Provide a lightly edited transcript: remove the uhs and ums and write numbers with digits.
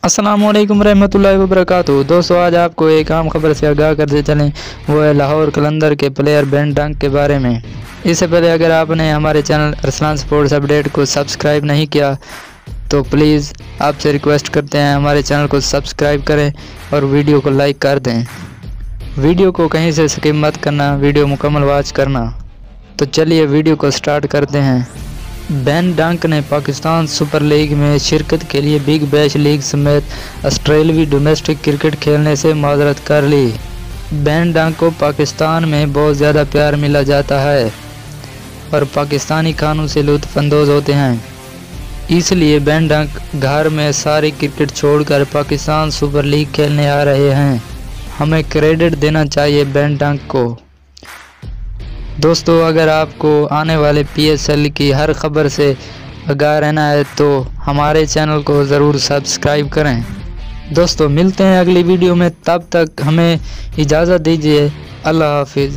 अस्सलामुअलैकुम रहमतुल्लाहि व बरकातुहू। दोस्तों, आज आपको एक आम खबर से आगाह करते चलें, वो है लाहौर कलंदर के प्लेयर बेन डंक के बारे में। इससे पहले अगर आपने हमारे चैनल अरसलान स्पोर्ट्स अपडेट को सब्सक्राइब नहीं किया तो प्लीज़ आपसे रिक्वेस्ट करते हैं हमारे चैनल को सब्सक्राइब करें और वीडियो को लाइक कर दें। वीडियो को कहीं से स्किप मत करना, वीडियो मुकम्मल वॉच करना। तो चलिए वीडियो को स्टार्ट करते हैं। बेन डंक ने पाकिस्तान सुपर लीग में शिरकत के लिए बिग बैश लीग समेत ऑस्ट्रेलियावी डोमेस्टिक क्रिकेट खेलने से माजरत कर ली। बेन डंक को पाकिस्तान में बहुत ज़्यादा प्यार मिला जाता है और पाकिस्तानी खानों से लुत्फ़अंदोज़ होते हैं, इसलिए बेन डंक घर में सारी क्रिकेट छोड़कर पाकिस्तान सुपर लीग खेलने आ रहे हैं। हमें क्रेडिट देना चाहिए बेन डंक को। दोस्तों, अगर आपको आने वाले PSL की हर खबर से आगाह रहना है तो हमारे चैनल को ज़रूर सब्सक्राइब करें। दोस्तों, मिलते हैं अगली वीडियो में, तब तक हमें इजाज़त दीजिए। अल्लाह हाफिज़।